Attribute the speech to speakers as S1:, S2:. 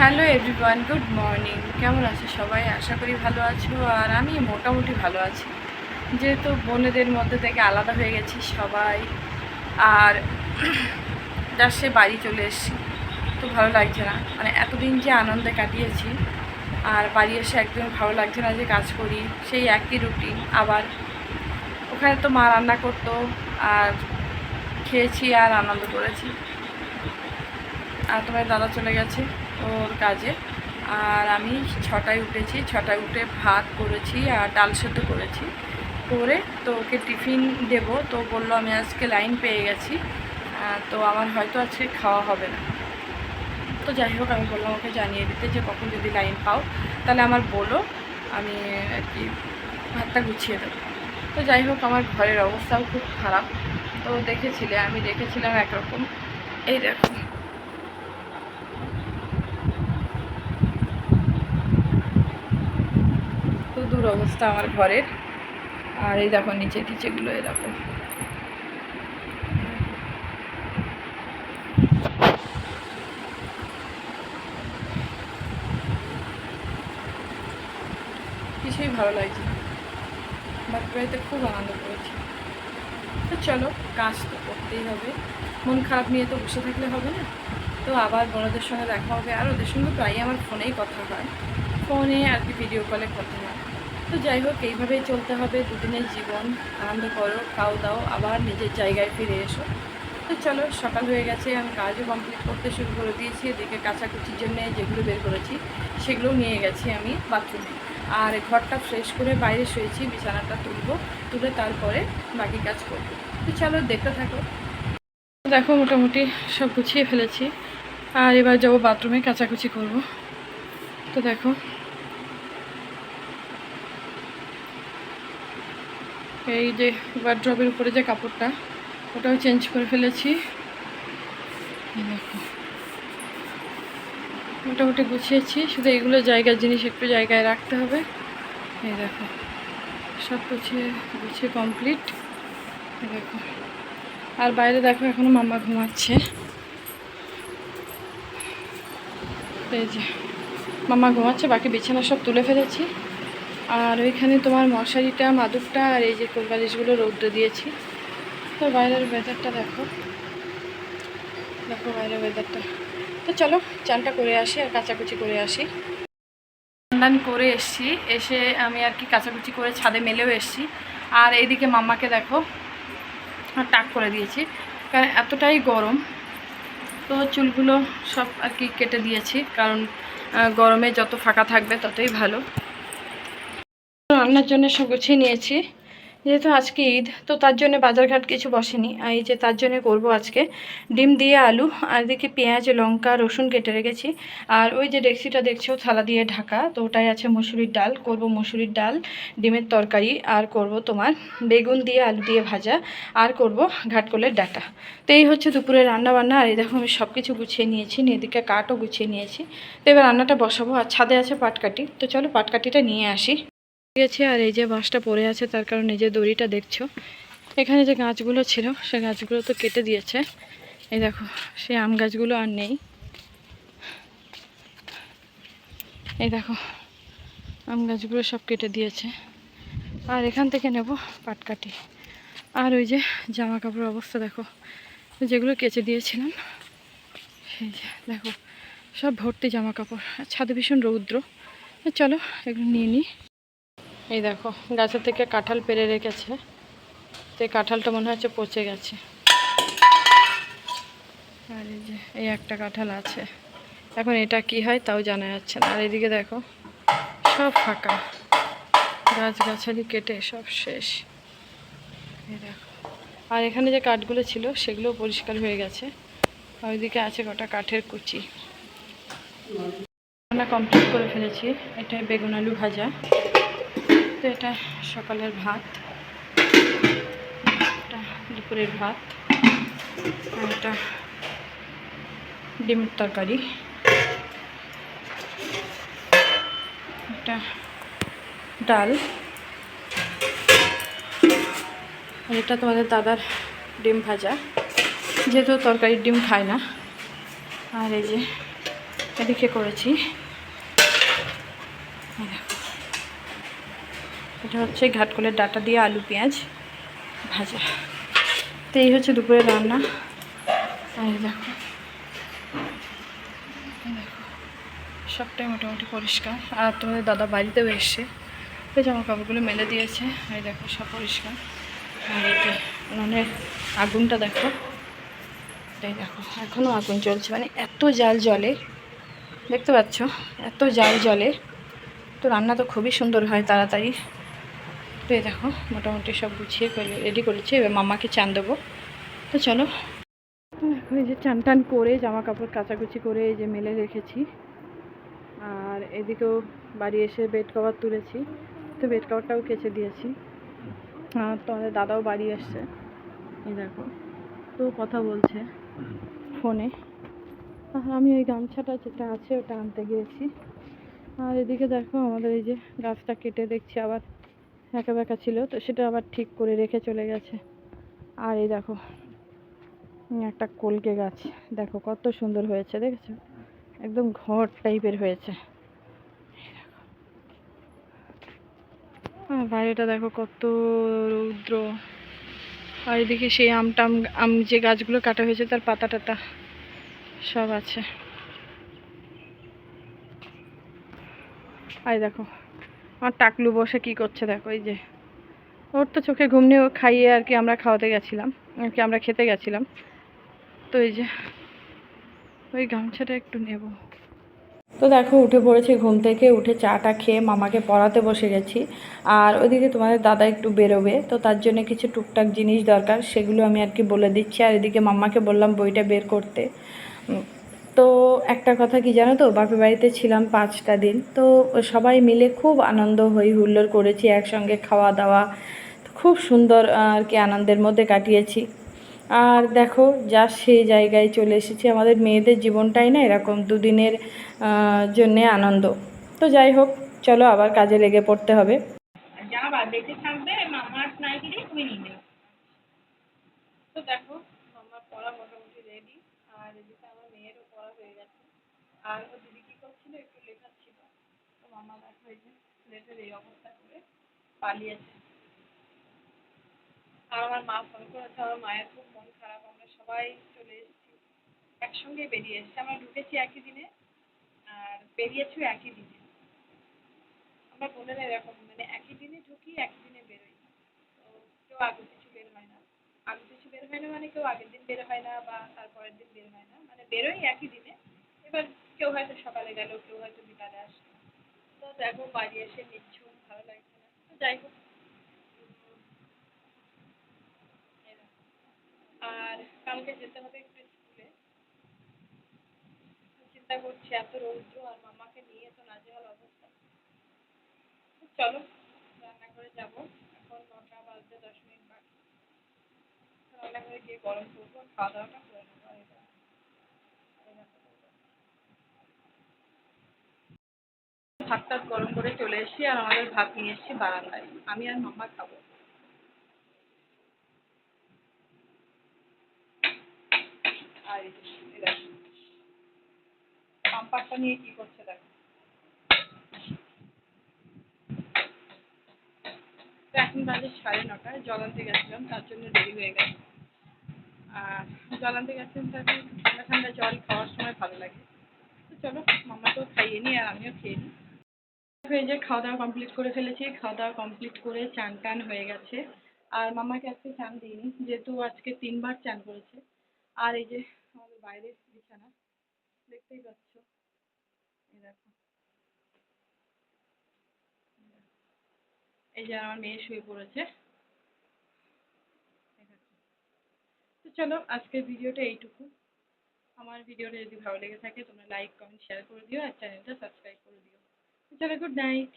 S1: Hello everyone, good morning. কেমন আছো সবাই? আশা করি ভালো আছো। আর আমি মোটামুটি ভালো আছি, যেহেতু বোনেদের মধ্যে থেকে আলাদা হয়ে গেছি সবাই। আর যার সে বাড়ি চলে এসেছি, তো ভালো লাগছে না। মানে এতদিন যে আনন্দে কাটিয়েছি, আর বাড়ি এসে একদম ভালো লাগছে না। যে কাজ করি সেই একই রুটিন আবার। ওখানে তো মা রান্না করতো, আর খেয়েছি আর আনন্দ করেছি। আর তোমার দাদা চলে গেছে ওর কাজে। আর আমি 6টায় উঠেছি, 6টায় উঠে ভাত করেছি আর ডাল সেদ্ধ করেছি। করে তো ওকে টিফিন দেব, তো বললো আমি আজকে লাইন পেয়ে গেছি, তো আমার হয়তো আজকে খাওয়া হবে না। তো যাই হোক, আমি বললাম ওকে জানিয়ে দিতে যে কখন যদি লাইন পাও তাহলে আমার বলো, আমি আর কি ভাতটা গুছিয়ে দেবো। তো যাই হোক, আমার ঘরের অবস্থাও খুব খারাপ। তো আমি দেখেছিলাম একরকম। এই দেখো, তো দূর অবস্থা আমার ঘরের। আর এই দেখো নিচে টিচেগুলো এরকম। কিছুই ভালো লাগছে না। বাপের বাড়িতে খুব আনন্দ করেছি। তো চলো, কাজ তো করতেই হবে। মন খারাপ নিয়ে তো বসে থাকলে হবে না। তো আবার বড়দের সঙ্গে দেখা হবে। আর ওদের সঙ্গে প্রায়ই আমার ফোনেই কথা হয়, ফোনে আর কি ভিডিও কলে কথা হয়। তো যাই হোক, এইভাবেই চলতে হবে। দুদিনের জীবন, আনন্দ করো, খাও দাও, আবার নিজের জায়গায় ফিরে এসো। তো চলো, সকাল হয়ে গেছে, আমি কাজও কমপ্লিট করতে শুরু করে দিয়েছি। এদিকে কাচাকুচির জন্য যেগুলো বের করেছি সেগুলোও নিয়ে গেছি আমি বাথরুমে। আর ঘরটা ফ্রেশ করে বাইরে শুয়েছি, বিছানাটা তুলে তারপরে বাকি কাজ করব। তো চলো, দেখতে থাকো। দেখো, মোটামুটি সব গুছিয়ে ফেলেছি। আর এবার যাবো বাথরুমে, কাচাকুচি করব। তো দেখো, এই যে ওয়ার্ড্রবের উপরে যে কাপড়টা, ওটাও চেঞ্জ করে ফেলেছি। দেখো, মোটামুটি গুছিয়েছি, শুধু এগুলো জায়গার জিনিস একটু জায়গায় রাখতে হবে। এই দেখো, সব গুছিয়ে কমপ্লিট। দেখো, আর বাইরে দেখো এখনো মাম্মা ঘুমাচ্ছে। এই যে মাম্মা ঘুমাচ্ছে, বাকি বিছানা সব তুলে ফেলেছি। আর ওইখানে তোমার মশারিটা, মাদুরটা আর এই যে কোলবালিশগুলো রৌদ্র দিয়েছি। তো বাইরের ওয়েদারটা দেখো, বাইরের ওয়েদারটা। তো চলো, চানটা করে আসি আর কাচাকুচি করে আসি। স্নান করে এসছি, এসে আমি আর কি কাচাকুচি করে ছাদে মেলেও এসছি। আর এইদিকে মাম্মাকে দেখো টাক করে দিয়েছি, কারণ এতটাই গরম। তো চুলগুলো সব আর কি কেটে দিয়েছি, কারণ গরমে যত ফাঁকা থাকবে ততই ভালো। রান্নার জন্য সব গুছিয়ে নিয়েছি, যেহেতু আজকে ঈদ, তো তার জন্য বাজারঘাট কিছু বসেনি। আর এই যে তার জন্য করবো আজকে ডিম দিয়ে আলু, আর এদিকে পেঁয়াজ, লঙ্কা, রসুন কেটে রেখেছি। আর ওই যে ডেক্সিটা দেখছো থালা দিয়ে ঢাকা, তো ওটাই আছে মসুরির ডাল। করব মসুরির ডাল, ডিমের তরকারি, আর করব তোমার বেগুন দিয়ে আলু দিয়ে ভাজা, আর করব ঘাটকলের ডাঁটা। তো এই হচ্ছে দুপুরে রান্নাবান্না। আর এই দেখো, আমি সব কিছু গুছিয়ে নিয়েছি, এদিকে কাঠও গুছিয়ে নিয়েছি। তো এবার রান্নাটা বসাবো। আর ছাদে আছে পাটকাঠি, তো চলো পাটকাঠিটা নিয়ে আসি। গেছে। আর এই যে বাঁশটা পড়ে আছে, তার কারণ এই যে দড়িটা দেখছো, এখানে যে গাছগুলো ছিল সে গাছগুলো তো কেটে দিয়েছে। এই দেখো, সেই আম গাছগুলো আর নেই। এই দেখো, আম গাছগুলো সব কেটে দিয়েছে। আর এখান থেকে নেব পাটকাঠি। আর ওই যে জামা কাপড়ের অবস্থা দেখো, যেগুলো কেচে দিয়েছিলাম, সেই যে দেখো সব ভর্তি জামা কাপড়। আর ছাদে ভীষণ রৌদ্র। চলো এগুলো নিয়ে নিই। এই দেখো, গাছের থেকে কাঁঠাল পেড়ে রেখেছে, তো এই কাঁঠালটা মনে হচ্ছে পচে গেছে। আর এই যে এই একটা কাঁঠাল আছে, এখন এটা কি হয় তাও জানা যাচ্ছে না। আর এদিকে দেখো সব ফাঁকা, গাছগাছালি কেটে সব শেষ। এই দেখো, আর এখানে যে কাঠগুলো ছিল সেগুলো পরিষ্কার হয়ে গেছে। আর ওইদিকে আছে কটা কাঠের কুচি। রান্না কমপ্লিট করে ফেলেছি। এটা বেগুন আলু ভাজা, তো এটা সকালের ভাত, এটা দুপুরের ভাত, আর এটা ডিমের তরকারি, এটা ডাল, আর এটা তোমাদের দাদার ডিম ভাজা, যেহেতু তরকারির ডিম খায় না। আর এই যে এদিকে করেছি, এটা হচ্ছে ঘাটকলের ডাঁটা দিয়ে আলু পেঁয়াজ ভাজা। তো এই হচ্ছে দুপুরের রান্না। আর দেখো সবটাই মোটামুটি পরিষ্কার। আর তোমাদের দাদা বাড়িতেও এসছে, তো জামা কাপড়গুলো মেলে দিয়েছে। আর দেখো সব পরিষ্কার। আর এই যে উনুনের আগুনটা দেখো, এটাই দেখো এখনও আগুন জ্বলছে, মানে এত জাল জলে, দেখতে পাচ্ছ এত জাল জলে। তো রান্না তো খুবই সুন্দর হয় তাড়াতাড়ি। তো এই দেখো মোটামুটি সব গুছিয়ে রেডি করেছি, এবার মামাকে চান দেবো। তো চলো, এখন এই যে চান টান করে জামা কাপড় কাচাকুচি করে এই যে মেলে রেখেছি। আর এদিকেও বাড়ি এসে বেড কভার তুলেছি, তো বেড কভারটাও কেচে দিয়েছি। আর তোমাদের দাদাও বাড়ি এসছে, এই দেখো তো কথা বলছে ফোনে। আর আমি ওই গামছাটা যেটা আছে ওটা আনতে গিয়েছি। আর এদিকে দেখো আমাদের এই যে গাছটা কেটে দেখছি আবার একা বেঁকা ছিল, তো সেটা আবার ঠিক করে রেখে চলে গেছে। আর এই দেখো একটা কলকে গাছ, দেখো কত সুন্দর হয়েছে, দেখেছো একদম ঘর টাইপের হয়েছে। বাইরেটা দেখো কত রৌদ্র। আর এদিকে সেই আম যে গাছগুলো কাটা হয়েছে তার পাতা টাতা সব আছে। আর দেখো আমার টাকলু বসে কি করছে দেখো, এই যে ওর তো চোখে ঘুম নেই, ও খাইয়ে আর কি আমরা খাওয়াতে গেছিলাম, আর কি আমরা খেতে গেছিলাম। তো এই যে ওই গামছাটা একটু নেব। তো দেখো উঠে পড়েছি ঘুম থেকে, উঠে চাটা খেয়ে মামাকে পড়াতে বসে গেছি। আর ওইদিকে তোমাদের দাদা একটু বেরোবে, তো তার জন্য কিছু টুকটাক জিনিস দরকার, সেগুলো আমি আর কি বলে দিচ্ছি। আর এদিকে মাম্মাকে বললাম বইটা বের করতে। তো একটা কথা কি জানো তো, বাপের বাড়িতে ছিলাম 5টা দিন, তো সবাই মিলে খুব আনন্দ হই হুল্লোড় করেছি, একসঙ্গে খাওয়া দাওয়া, খুব সুন্দর আর কি আনন্দের মধ্যে কাটিয়েছি। আর দেখো যা সেই জায়গায় চলে এসেছি, আমাদের মেয়েদের জীবনটাই না এরকম দুদিনের জন্যে আনন্দ। তো যাই হোক, চলো আবার কাজে লেগে পড়তে হবে। তো দেখো আমার পড়া মোটামুটি রেডি। আর এদিকে আমার মেয়েরও পড়া হয়ে গেছে। আর ও দিদি কী করছিল, একটু লেখা ছিল, তো মামা দেখো এই যে লেটের এই অবস্থা করে পালিয়েছে। আর আমার মা ফোন করেছে, আমার মায়ের খুব মন খারাপ, আমরা সবাই চলে এসেছি, একসঙ্গে বেরিয়ে এসেছি। আমরা ঢুকেছি একই দিনে আর বেরিয়েছিও একই দিনে। আমরা বোনেরা এরকম, মানে একই দিনে ঢুকি একই দিনে বেরোই। তো কেউ আগে পিছু বের হয় না। আগে পিছু বের হয় না মানে কেউ আগের দিন বের হয় না বা তারপরের দিন বের হয় না, মানে বেরোই একই দিনে। এবার কেউ হয়তো সকালে গেল, কেউ হয়তো বিকালে আসলো। তো দেখো বাড়ি এসে নিচ্ছুম, ভালো লাগছে না। তো যাই হোক, এরকম। আর কালকে যেতে হবে একটু স্কুলে, চিন্তা করছি এত রৌদ্র আর মামাকে নিয়ে তো নাজেহাল অবস্থা। চলো রান্নাঘরে যাবো, এখন 9টা বাজতে 10 মিনিট বাকি। রান্নাঘরে গিয়ে গরম করবো, খাওয়া দাওয়াটা করে নেবো। ভাত টাত গরম করে চলে এসেছি, আর আমাদের ভাত নিয়ে এসেছি বারান্দায়, আমি আর মাম্মা খাবো। আর পাম্পারটা নিয়ে কি করছে দেখো। তো এখন বাজে 9:30, জল আনতে গেছিলাম তার জন্য দেরি হয়ে গেছে। আর জল আনতে গেছিলাম তার ঠান্ডা ঠান্ডা জল খাওয়ার সময় ভালো লাগে। তো চলো মাম্মাকেও খাইয়ে নিই আর আমিও খেয়ে নিই। এই যে খাওয়া দাওয়া কমপ্লিট করে ফেলেছি, খাওয়া দাওয়া কমপ্লিট করে চান টান হয়ে গেছে। আর মামাকে আজকে চান দিইনি, যেহেতু আজকে 3বার চান করেছে। আর এই যে আমাদের বাইরে বিছানা, দেখতেই পাচ্ছ, এই দেখো, এই যে আমার মেয়ে শুয়ে পড়েছে। তো চলো আজকের ভিডিওটা এইটুকু। আমার ভিডিওটা যদি ভালো লেগে থাকে তোমরা লাইক কমেন্ট শেয়ার করে দিও, আর চ্যানেলটা সাবস্ক্রাইব করে দিও। চলো, গুড নাইট।